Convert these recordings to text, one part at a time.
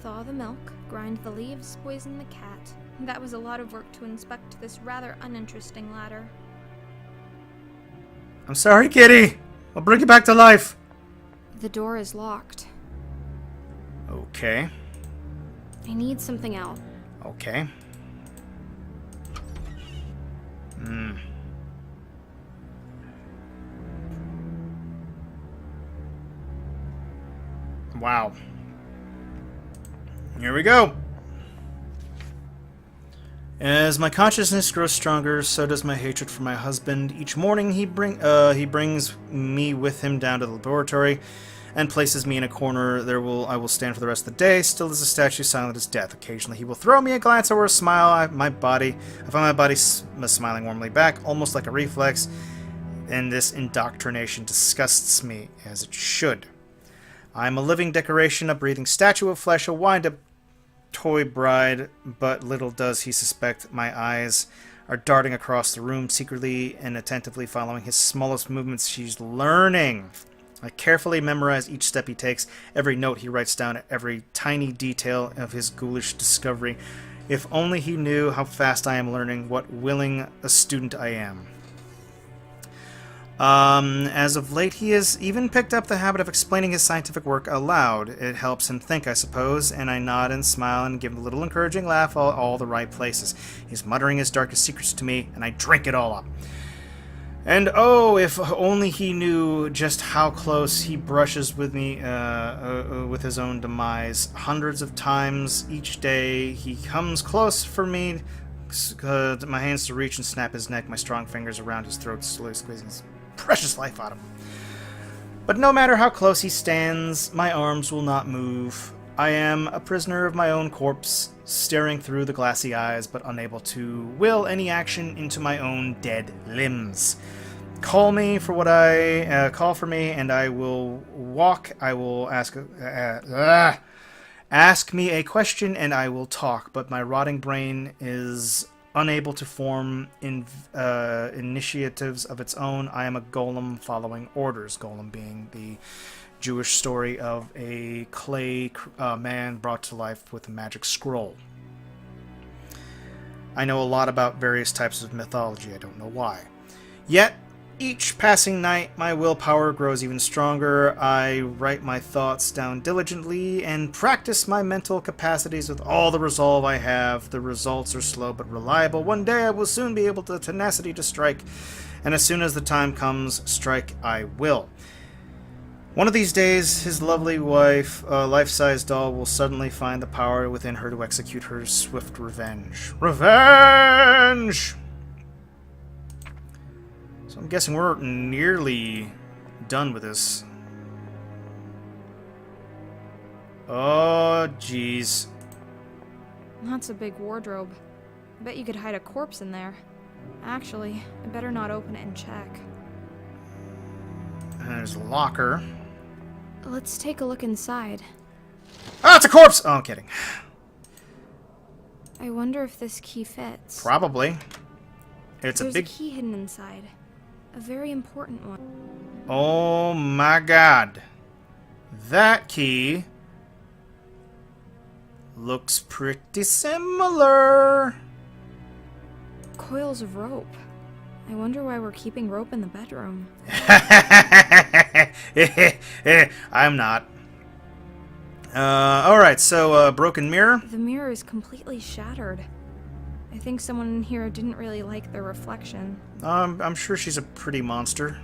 Thaw the milk, grind the leaves, poison the cat. That was a lot of work to inspect this rather uninteresting ladder. I'm sorry, kitty. I'll bring you back to life. The door is locked. Okay. I need something out. Okay. Wow. Here we go. As my consciousness grows stronger, so does my hatred for my husband. Each morning he brings me with him down to the laboratory and places me in a corner. I will stand for the rest of the day, still as a statue, silent as death. Occasionally he will throw me a glance or a smile. I find my body smiling warmly back, almost like a reflex, and this indoctrination disgusts me, as it should. I am a living decoration, a breathing statue of flesh, a wind-up toy bride, but little does he suspect my eyes are darting across the room, secretly and attentively following his smallest movements. She's learning. I carefully memorize each step he takes, every note he writes down, every tiny detail of his ghoulish discovery. If only he knew how fast I am learning, what willing a student I am. As of late, he has even picked up the habit of explaining his scientific work aloud. It helps him think, I suppose, and I nod and smile and give a little encouraging laugh all the right places. He's muttering his darkest secrets to me, and I drink it all up. And oh, if only he knew just how close he brushes with me, with his own demise. Hundreds of times each day, he comes close for me, my hands to reach and snap his neck, my strong fingers around his throat, slowly squeezing his precious life out of him. But no matter how close he stands, my arms will not move. I am a prisoner of my own corpse, staring through the glassy eyes, but unable to will any action into my own dead limbs. Call for me, and I will walk. I will ask me a question, and I will talk. But my rotting brain is unable to form initiatives of its own. I am a golem following orders. Golem being the Jewish story of a clay man brought to life with a magic scroll. I know a lot about various types of mythology. I don't know why. Yet, each passing night, my willpower grows even stronger. I write my thoughts down diligently and practice my mental capacities with all the resolve I have. The results are slow but reliable. One day I will soon be able to tenacity to strike, and as soon as the time comes, strike I will. One of these days, his lovely wife, a life-size doll, will suddenly find the power within her to execute her swift revenge. Revenge! So I'm guessing we're nearly done with this. Oh, jeez. That's a big wardrobe. I bet you could hide a corpse in there. Actually, I better not open it and check. And there's a locker. Let's take a look inside. Ah, it's a corpse! Oh, I'm kidding. I wonder if this key fits. Probably. There's a key hidden inside. A very important one. Oh my god. That key looks pretty similar. Coils of rope. I wonder why we're keeping rope in the bedroom. I'm not. Alright, so, broken mirror. The mirror is completely shattered. I think someone in here didn't really like their reflection. I'm sure she's a pretty monster.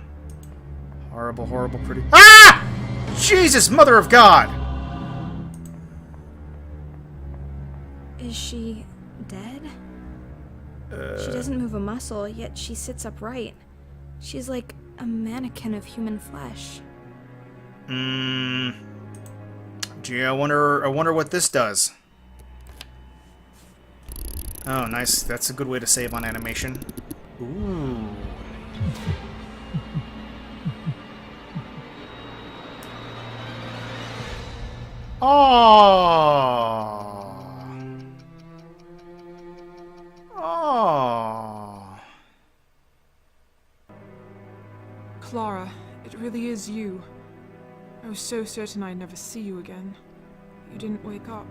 Horrible, horrible, pretty... Ah! Jesus, Mother of God! Is she dead? She doesn't move a muscle, yet she sits upright. She's like a mannequin of human flesh. Gee, I wonder what this does. Oh, nice. That's a good way to save on animation. Ooh. Oh. Oh. Clara, it really is you. I was so certain I'd never see you again. You didn't wake up.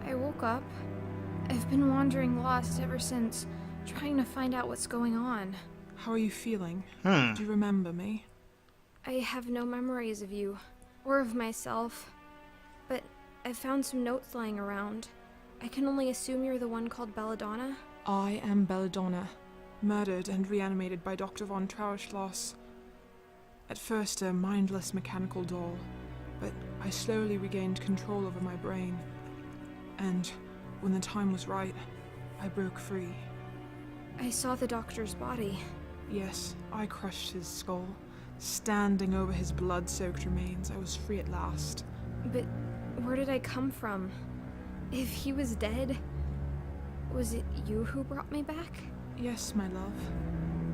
I woke up. I've been wandering lost ever since, trying to find out what's going on. How are you feeling? Hmm. Do you remember me? I have no memories of you, or of myself. But I found some notes lying around. I can only assume you're the one called Belladonna? I am Belladonna, murdered and reanimated by Dr. von Trauerschloss. At first a mindless mechanical doll, but I slowly regained control over my brain. And when the time was right, I broke free. I saw the doctor's body. Yes, I crushed his skull. Standing over his blood-soaked remains, I was free at last. But where did I come from? If he was dead, was it you who brought me back? Yes, my love.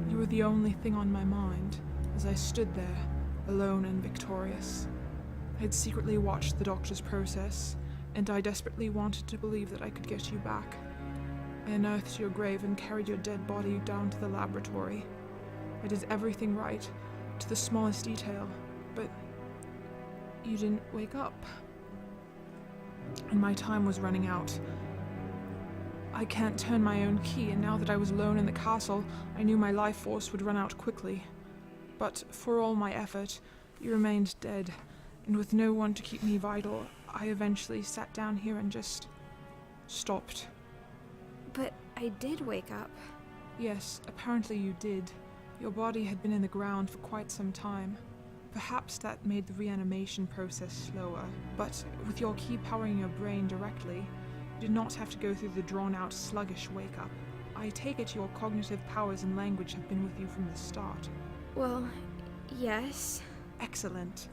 You were the only thing on my mind as I stood there, alone and victorious. I had secretly watched the doctor's process, and I desperately wanted to believe that I could get you back. I unearthed your grave and carried your dead body down to the laboratory. I did everything right, to the smallest detail, but you didn't wake up. And my time was running out. I can't turn my own key, and now that I was alone in the castle, I knew my life force would run out quickly. But for all my effort, you remained dead, and with no one to keep me vital, I eventually sat down here and just stopped. But I did wake up. Yes, apparently you did. Your body had been in the ground for quite some time. Perhaps that made the reanimation process slower, but with your key powering your brain directly, you did not have to go through the drawn-out, sluggish wake-up. I take it your cognitive powers and language have been with you from the start. Well, yes. Excellent.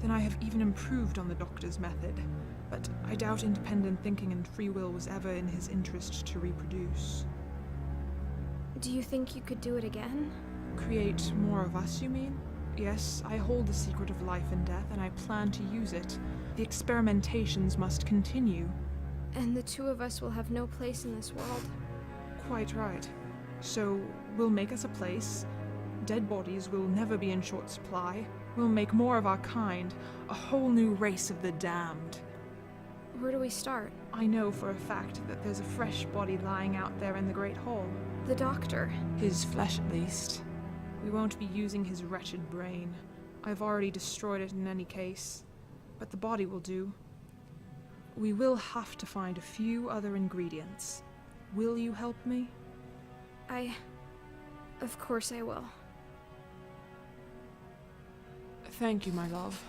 Then I have even improved on the doctor's method, but I doubt independent thinking and free will was ever in his interest to reproduce. Do you think you could do it again? Create more of us, you mean? Yes, I hold the secret of life and death, and I plan to use it. The experimentations must continue. And the two of us will have no place in this world. Quite right. So, we'll make us a place. Dead bodies will never be in short supply. We'll make more of our kind, a whole new race of the damned. Where do we start? I know for a fact that there's a fresh body lying out there in the Great Hall. The doctor. His flesh, at least. We won't be using his wretched brain. I've already destroyed it in any case. But the body will do. We will have to find a few other ingredients. Will you help me? Of course I will. Thank you, my love.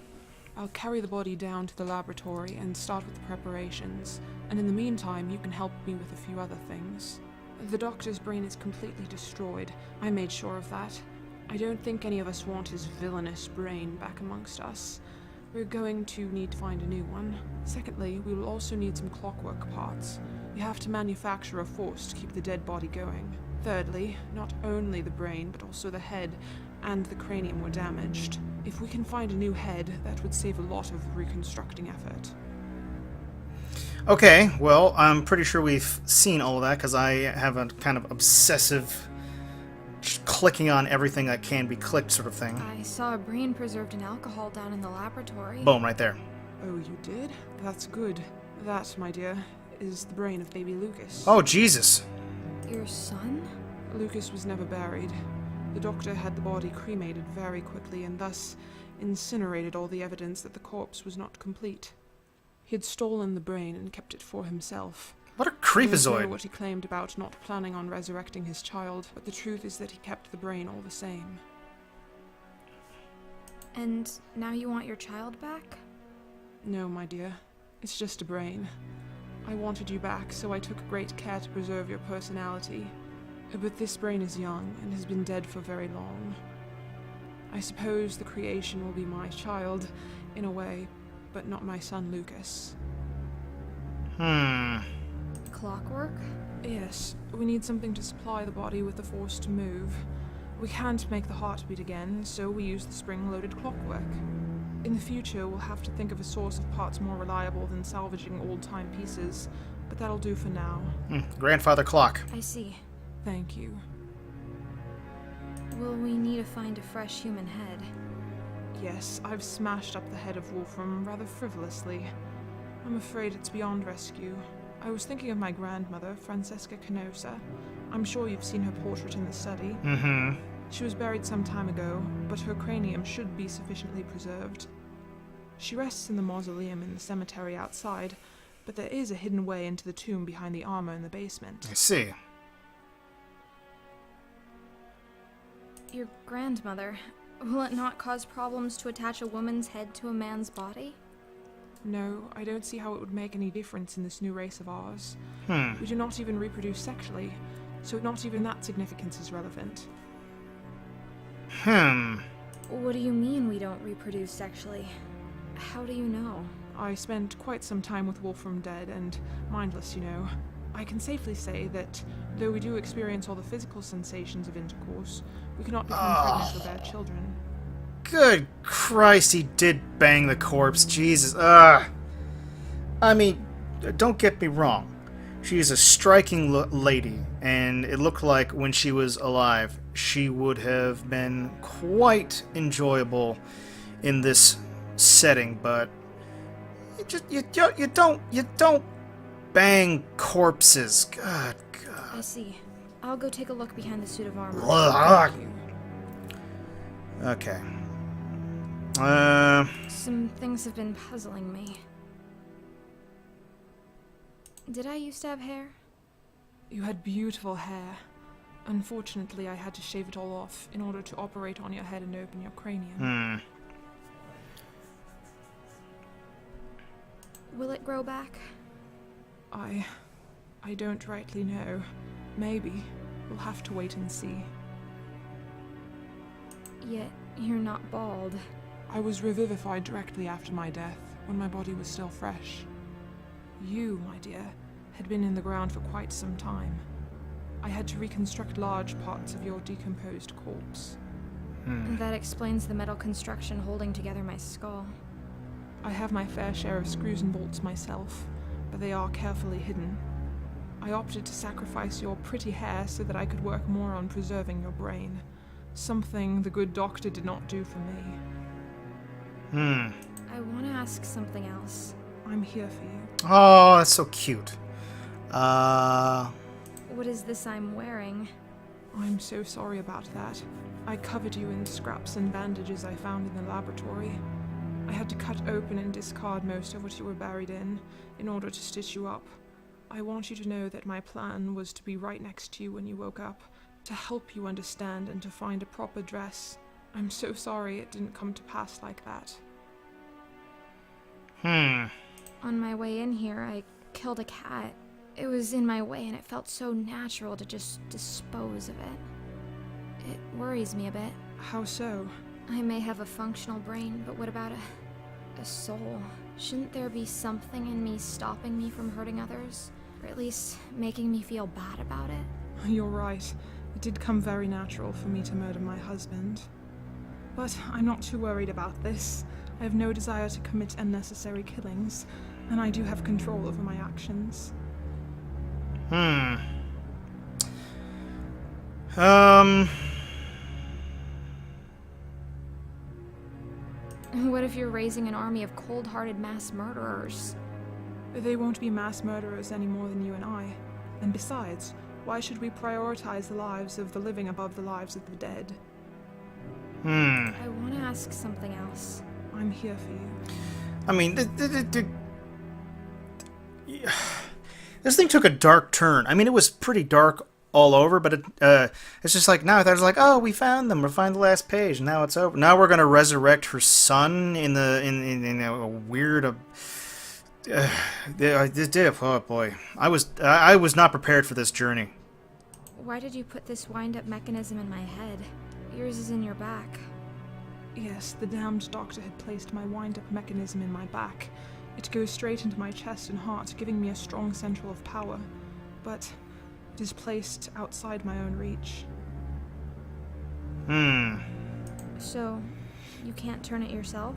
I'll carry the body down to the laboratory and start with the preparations, and in the meantime you can help me with a few other things. The doctor's brain is completely destroyed. I made sure of that. I don't think any of us want his villainous brain back amongst us. We're going to need to find a new one. Secondly, we will also need some clockwork parts. You have to manufacture a force to keep the dead body going. Thirdly, not only the brain, but also the head and the cranium were damaged. If we can find a new head, that would save a lot of reconstructing effort. Okay, well, I'm pretty sure we've seen all of that, because I have a kind of obsessive clicking on everything that can be clicked sort of thing. I saw a brain preserved in alcohol down in the laboratory. Boom, right there. Oh, you did? That's good. That, my dear, is the brain of baby Lucas. Oh, Jesus. Your son? Lucas was never buried. The doctor had the body cremated very quickly and thus incinerated all the evidence that the corpse was not complete. He had stolen the brain and kept it for himself. What a I creepazoid. don't know what he claimed about not planning on resurrecting his child, but the truth is that he kept the brain all the same. And now you want your child back? No, my dear. It's just a brain. I wanted you back, so I took great care to preserve your personality. But this brain is young and has been dead for very long. I suppose the creation will be my child, in a way, but not my son Lucas. Clockwork? Yes, we need something to supply the body with the force to move. We can't make the heart beat again, so we use the spring-loaded clockwork. In the future, we'll have to think of a source of parts more reliable than salvaging old-time pieces, but that'll do for now. Grandfather clock. I see. Thank you. Will we need to find a fresh human head? Yes, I've smashed up the head of Wolfram rather frivolously. I'm afraid it's beyond rescue. I was thinking of my grandmother, Francesca Canosa. I'm sure you've seen her portrait in the study. Mm-hmm. She was buried some time ago, but her cranium should be sufficiently preserved. She rests in the mausoleum in the cemetery outside, but there is a hidden way into the tomb behind the armor in the basement. I see. Your grandmother. Will it not cause problems to attach a woman's head to a man's body? No, I don't see how it would make any difference in this new race of ours. We do not even reproduce sexually, so not even that significance is relevant. What do you mean we don't reproduce sexually? How do you know? I spent quite some time with Wolfram dead and mindless, you know. I can safely say that, though we do experience all the physical sensations of intercourse, we cannot become pregnant or bear children. Good Christ, he did bang the corpse. Jesus. I mean, don't get me wrong. She is a striking lady, and it looked like when she was alive, she would have been quite enjoyable in this setting, but you don't bang corpses. God. I see. I'll go take a look behind the suit of armor. Okay. Some things have been puzzling me. Did I used to have hair? You had beautiful hair. Unfortunately, I had to shave it all off in order to operate on your head and open your cranium. Will it grow back? I don't rightly know. Maybe. We'll have to wait and see. Yet, you're not bald. I was revivified directly after my death, when my body was still fresh. You, my dear, had been in the ground for quite some time. I had to reconstruct large parts of your decomposed corpse. That explains the metal construction holding together my skull. I have my fair share of screws and bolts myself, but they are carefully hidden. I opted to sacrifice your pretty hair so that I could work more on preserving your brain. Something the good doctor did not do for me. I want to ask something else. I'm here for you. Oh, that's so cute. What is this I'm wearing? I'm so sorry about that. I covered you in scraps and bandages I found in the laboratory. I had to cut open and discard most of what you were buried in order to stitch you up. I want you to know that my plan was to be right next to you when you woke up, to help you understand and to find a proper dress. I'm so sorry it didn't come to pass like that. On my way in here, I killed a cat. It was in my way and it felt so natural to just dispose of it. It worries me a bit. How so? I may have a functional brain, but what about a soul? Shouldn't there be something in me stopping me from hurting others? Or at least making me feel bad about it? You're right. It did come very natural for me to murder my husband. But I'm not too worried about this. I have no desire to commit unnecessary killings, and I do have control over my actions. What if you're raising an army of cold-hearted mass murderers? They won't be mass murderers any more than you and I. And besides, why should we prioritize the lives of the living above the lives of the dead? I want to ask something else. I'm here for you. I mean, this thing took a dark turn. I mean, it was pretty dark all over, but it's just like, now I thought it was like, oh, we found them. We'll find the last page, and now it's over. Now we're gonna resurrect her son in a weird. Oh boy, I was not prepared for this journey. Why did you put this wind-up mechanism in my head? Yours is in your back. Yes, the damned doctor had placed my wind-up mechanism in my back. It goes straight into my chest and heart, giving me a strong central of power. But it is placed outside my own reach. So, you can't turn it yourself?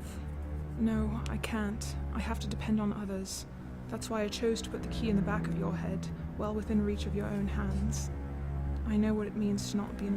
No, I can't. I have to depend on others. That's why I chose to put the key in the back of your head, well within reach of your own hands. I know what it means to not be